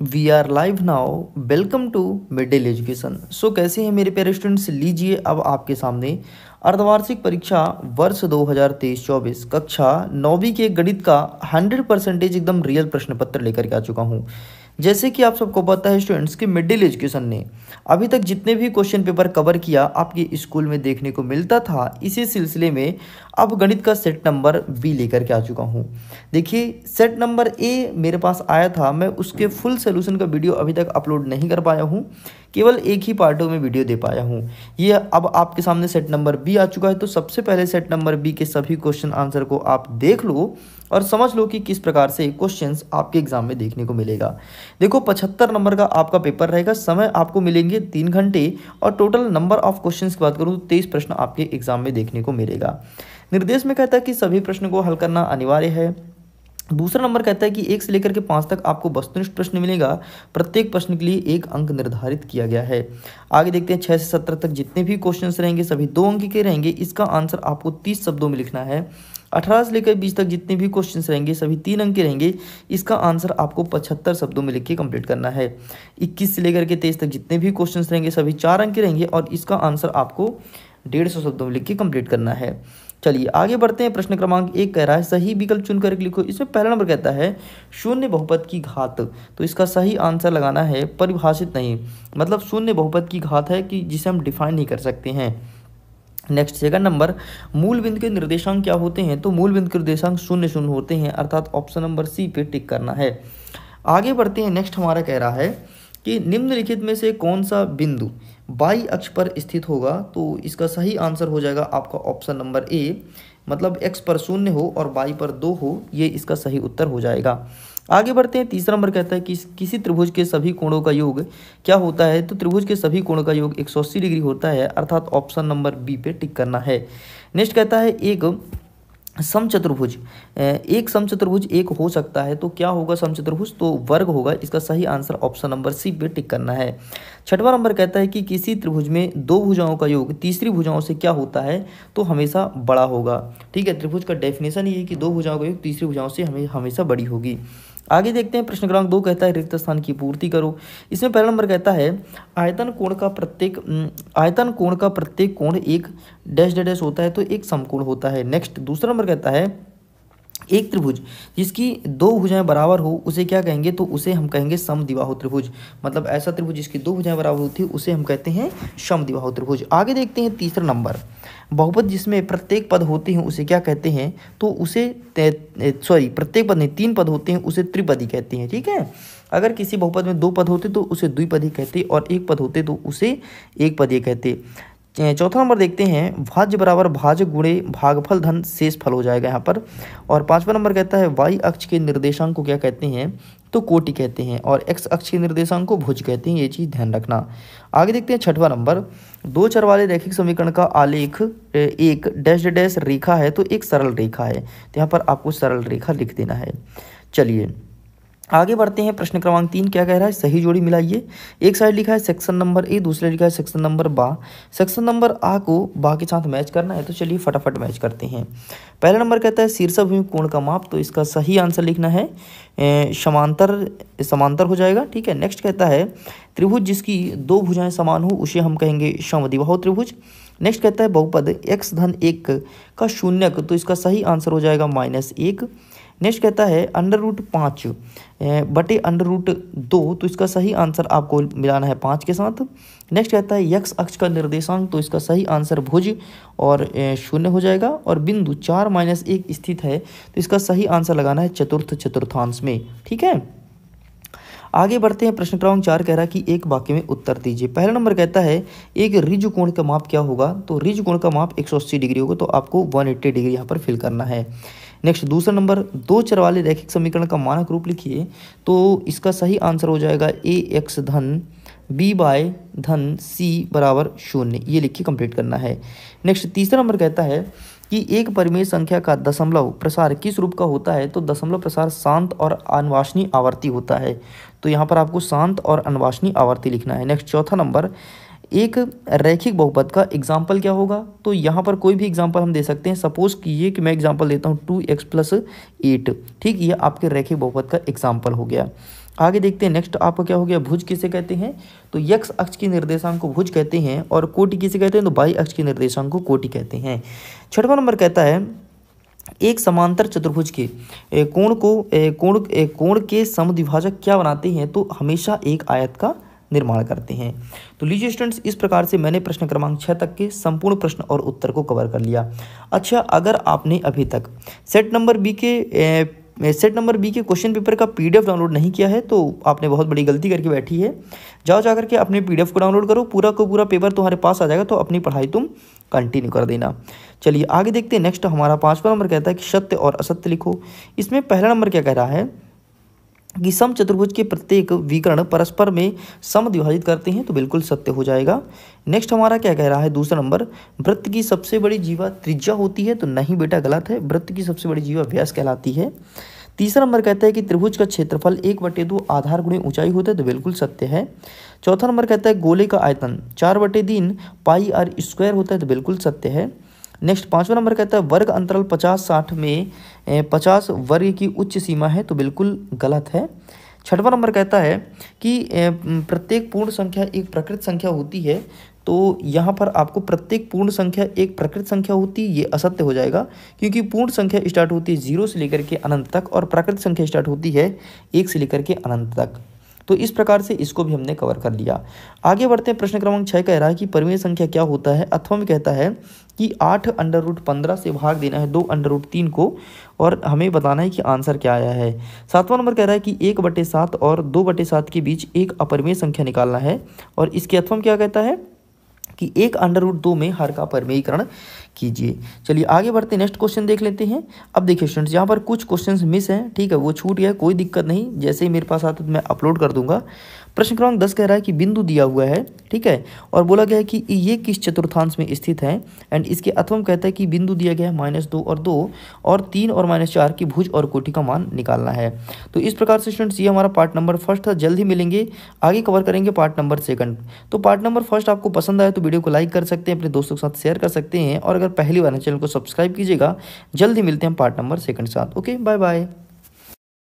We are live now. Welcome to mid day education. So कैसे हैं मेरे प्यारे स्टूडेंट्स, लीजिए अब आपके सामने अर्धवार्षिक परीक्षा वर्ष 2023-24 कक्षा 9वीं के गणित का 100% एकदम रियल प्रश्न पत्र लेकर के आ चुका हूं। जैसे कि आप सबको पता है स्टूडेंट्स कि मिड डे एजुकेशन ने अभी तक जितने भी क्वेश्चन पेपर कवर किया आपके स्कूल में देखने को मिलता था, इसी सिलसिले में अब गणित का सेट नंबर बी लेकर के आ चुका हूं। देखिए, सेट नंबर ए मेरे पास आया था, मैं उसके फुल सोल्यूशन का वीडियो अभी तक अपलोड नहीं कर पाया हूं, केवल एक ही पार्टों में वीडियो दे पाया हूं। ये अब आपके सामने सेट नंबर बी आ चुका है, तो सबसे पहले सेट नंबर बी के सभी क्वेश्चन आंसर को आप देख लो और समझ लो कि किस प्रकार से क्वेश्चंस आपके एग्जाम में देखने को मिलेगा। देखो, 75 नंबर का आपका पेपर रहेगा, समय आपको मिलेंगे 3 घंटे और टोटल नंबर ऑफ क्वेश्चंस की बात करूँ तो 23 प्रश्न आपके एग्जाम में देखने को मिलेगा। निर्देश में कहता है कि सभी प्रश्न को हल करना अनिवार्य है। दूसरा नंबर कहता है कि 1 से लेकर के 5 तक आपको वस्तुनिष्ठ प्रश्न मिलेगा, प्रत्येक प्रश्न के लिए 1 अंक निर्धारित किया गया है। आगे देखते हैं, 6 से 17 तक जितने भी क्वेश्चंस रहेंगे सभी 2 अंक के रहेंगे, इसका आंसर आपको 30 शब्दों में लिखना है। 18 से लेकर 20 तक जितने भी क्वेश्चंस रहेंगे सभी 3 अंक के रहेंगे, इसका आंसर आपको 75 शब्दों में लिख के कंप्लीट करना है। 21 से लेकर के 23 तक जितने भी क्वेश्चंस रहेंगे सभी 4 अंक के रहेंगे और इसका आंसर आपको 150 शब्दों में लिख के कंप्लीट करना है। चलिए आगे बढ़ते हैं। प्रश्न क्रमांक 1 कह रहा है सही विकल्प चुन कर लिखो। इसमें पहला नंबर कहता है शून्य बहुपद की घात, तो इसका सही आंसर लगाना है परिभाषित नहीं, मतलब शून्य बहुपद की घात है कि जिसे हम डिफाइन नहीं कर सकते हैं। नेक्स्ट सेकंड नंबर, मूल बिंदु के निर्देशांक क्या होते हैं, तो मूल बिंदु के निर्देशांक 0 0 होते हैं, अर्थात ऑप्शन नंबर सी पे टिक करना है। आगे बढ़ते हैं। नेक्स्ट हमारा कह रहा है कि निम्नलिखित में से कौन सा बिंदु बाई अक्ष पर स्थित होगा, तो इसका सही आंसर हो जाएगा आपका ऑप्शन नंबर ए, मतलब एक्स पर 0 हो और बाई पर 2 हो, ये इसका सही उत्तर हो जाएगा। आगे बढ़ते हैं। तीसरा नंबर कहता है कि किसी त्रिभुज के सभी कोणों का योग क्या होता है, तो त्रिभुज के सभी कोणों का योग 180 डिग्री होता है, अर्थात ऑप्शन नंबर बी पे टिक करना है। नेक्स्ट कहता है एक समचतुर्भुज एक हो सकता है, तो क्या होगा समचतुर्भुज, तो वर्ग होगा, इसका सही आंसर ऑप्शन नंबर सी पे टिक करना है। छठवां नंबर कहता है कि किसी त्रिभुज में 2 भुजाओं का योग तीसरी भुजाओं से क्या होता है, तो हमेशा बड़ा होगा। ठीक है, त्रिभुज का डेफिनेशन ये है कि 2 भुजाओं का योग तीसरी भुजाओं से हमेशा बड़ी होगी। आगे देखते हैं। प्रश्न क्रमांक 2 कहता है रिक्त स्थान की पूर्ति करो। इसमें पहला नंबर कहता है आयतन कोण का प्रत्येक कोण एक डैश डैश होता है, तो एक समकोण होता है। नेक्स्ट दूसरा नंबर कहता है एक त्रिभुज जिसकी 2 भुजाएं बराबर हो उसे क्या कहेंगे, तो उसे हम कहेंगे समद्विबाहु त्रिभुज, मतलब ऐसा त्रिभुज जिसकी 2 भुजाएं बराबर होती है उसे हम कहते हैं समद्विबाहु त्रिभुज। आगे देखते हैं तीसरा नंबर, बहुपद जिसमें प्रत्येक पद होते हैं उसे क्या कहते हैं, तो उसे प्रत्येक पद नहीं 3 पद होते हैं उसे त्रिपदी कहते हैं। ठीक है, अगर किसी बहुपद में 2 पद होते तो उसे द्विपदी कहते और 1 पद होते तो उसे एक पदीय कहते। चौथा नंबर देखते हैं भाज्य बराबर भाजक गुणे भागफल धन शेष फल हो जाएगा यहाँ पर। और 5वां नंबर कहता है वाई अक्ष के निर्देशांक को क्या कहते हैं, तो कोटि कहते हैं, और एक्स अक्ष के निर्देशांक को भुज कहते हैं, ये चीज़ ध्यान रखना। आगे देखते हैं 6वां नंबर, 2 चर वाले रैखिक समीकरण का आलेख एक डैश डैश रेखा है, तो एक सरल रेखा है, तो यहाँ पर आपको सरल रेखा लिख देना है। चलिए आगे बढ़ते हैं। प्रश्न क्रमांक 3 क्या कह रहा है सही जोड़ी मिलाइए। एक साइड लिखा है सेक्शन नंबर ए, दूसरा लिखा है सेक्शन नंबर बा। सेक्शन नंबर आ को बा के साथ मैच करना है, तो चलिए फटाफट मैच करते हैं। पहला नंबर कहता है शीर्षाभिमुख कोण का माप, तो इसका सही आंसर लिखना है समांतर हो जाएगा। ठीक है, नेक्स्ट कहता है त्रिभुज जिसकी 2 भुजाएं समान हो उसे हम कहेंगे समद्विबाहु त्रिभुज। नेक्स्ट कहता है बहुपद x धन 1 का शून्यक, तो इसका सही आंसर हो जाएगा -1। नेक्स्ट कहता है √5 बटे √2, तो इसका सही आंसर आपको मिलाना है 5 के साथ। नेक्स्ट कहता है x अक्ष का निर्देशांक, तो इसका सही आंसर भुज और 0 हो जाएगा, और बिंदु 4 - 1 स्थित है, तो इसका सही आंसर लगाना है चतुर्थांश में। ठीक है, आगे बढ़ते हैं। प्रश्न क्रमांक 4 कह रहा है कि एक वाक्य में उत्तर दीजिए। पहला नंबर कहता है एक ऋजु कोण का माप क्या होगा, तो ऋजु कोण का माप 180 डिग्री होगा, तो आपको 180 डिग्री यहाँ पर फिल करना है। नेक्स्ट दूसरा नंबर, 2 चर वाले रैखिक समीकरण का मानक रूप लिखिए, तो इसका सही आंसर हो जाएगा ax धन b बाय धन c बराबर 0, ये लिख के कंप्लीट करना है। नेक्स्ट तीसरा नंबर कहता है कि एक परिमेय संख्या का दशमलव प्रसार किस रूप का होता है, तो दशमलव प्रसार शांत और अनवाष्णीय आवर्ती होता है, तो यहाँ पर आपको शांत और अनवाष्णीय आवर्ती लिखना है। नेक्स्ट चौथा नंबर, एक रैखिक बहुपद का एग्जाम्पल क्या होगा, तो यहाँ पर कोई भी एग्जाम्पल हम दे सकते हैं। सपोज कीजिए कि मैं एग्जाम्पल देता हूँ 2x + 8, ठीक, ये आपके रैखिक बहुपद का एग्जाम्पल हो गया। आगे देखते हैं नेक्स्ट आपका क्या हो गया, भुज किसे कहते हैं, तो यक्स अक्ष के निर्देशांक को भुज कहते हैं, और कोटि किसे कहते हैं, तो बाई अक्ष के निर्देशांक को कोटि कहते हैं। 6वां नंबर कहता है एक समांतर चतुर्भुज के कोण के समद्विभाजक क्या बनाते हैं, तो हमेशा एक आयत का निर्माण करते हैं। तो लीजिए स्टूडेंट्स, इस प्रकार से मैंने प्रश्न क्रमांक 6 तक के संपूर्ण प्रश्न और उत्तर को कवर कर लिया। अच्छा, अगर आपने अभी तक सेट नंबर बी के क्वेश्चन पेपर का पीडीएफ डाउनलोड नहीं किया है तो आपने बहुत बड़ी गलती करके बैठी है। जाओ जाकर के अपने पीडीएफ को डाउनलोड करो, पूरा का पूरा पेपर तुम्हारे पास आ जाएगा, तो अपनी पढ़ाई तुम कंटिन्यू कर देना। चलिए आगे देखते हैं नेक्स्ट हमारा 5वां नंबर कहता है कि सत्य और असत्य लिखो। इसमें पहला नंबर क्या कह रहा है कि सम चतुर्भुज के प्रत्येक विकर्ण परस्पर में समद्विभाजित करते हैं, तो बिल्कुल सत्य हो जाएगा। नेक्स्ट हमारा क्या कह रहा है, दूसरा नंबर, वृत्त की सबसे बड़ी जीवा त्रिज्या होती है, तो नहीं बेटा गलत है, वृत्त की सबसे बड़ी जीवा व्यास कहलाती है। तीसरा नंबर कहता है कि त्रिभुज का क्षेत्रफल 1/2 आधार गुणे ऊंचाई होता है, तो बिल्कुल सत्य है। चौथा नंबर कहता है गोले का आयतन 4/3 पाई आर स्क्वायर होता है, तो बिल्कुल सत्य है। नेक्स्ट 5वां नंबर कहता है वर्ग अंतराल 50-60 में 50 वर्ग की उच्च सीमा है, तो बिल्कुल गलत है। 6वां नंबर कहता है कि प्रत्येक पूर्ण संख्या एक प्रकृत संख्या होती है, तो यहाँ पर आपको प्रत्येक पूर्ण संख्या एक प्रकृत संख्या होती है, ये असत्य हो जाएगा, क्योंकि पूर्ण संख्या स्टार्ट होती है 0 से लेकर के अनंत तक, और प्राकृत संख्या स्टार्ट होती है 1 से लेकर के अनंत तक। तो इस प्रकार से इसको भी हमने कवर कर लिया। आगे बढ़ते हैं, प्रश्न क्रमांक 6 कह रहा है कि परिमेय संख्या क्या होता है। अथवा में कहता है कि 8√15 से भाग देना है 2√3 को, और हमें बताना है कि आंसर क्या आया है। 7वां नंबर कह रहा है कि 1/7 और 2/7 के बीच एक अपरिमेय संख्या निकालना है, और इसके अथवा में क्या कहता है कि 1√2 में हर का परिमेयीकरण कीजिए। चलिए आगे बढ़ते नेक्स्ट क्वेश्चन देख लेते हैं। अब देखिए स्टूडेंट्स, यहाँ पर कुछ क्वेश्चंस मिस हैं, ठीक है, वो छूट गया, कोई दिक्कत नहीं, जैसे ही मेरे पास आता तो मैं अपलोड कर दूंगा। प्रश्न क्रमांक 10 कह रहा है कि बिंदु दिया हुआ है, ठीक है, और बोला गया है कि ये किस चतुर्थांश में स्थित है, एंड इसके अथवा कहता है कि बिंदु दिया गया है -2 और 2 और 3 और -4 की भुज और कोटि का मान निकालना है। तो इस प्रकार से स्टूडेंट्स ये हमारा पार्ट नंबर फर्स्ट था, जल्द ही मिलेंगे, आगे कवर करेंगे पार्ट नंबर सेकंड। तो पार्ट नंबर फर्स्ट आपको पसंद आया तो वीडियो को लाइक कर सकते हैं, अपने दोस्तों के साथ शेयर कर सकते हैं, और अगर पहली बार चैनल को सब्सक्राइब कीजिएगा। जल्द ही मिलते हैं पार्ट नंबर सेकंड के साथ। Okay, bye bye.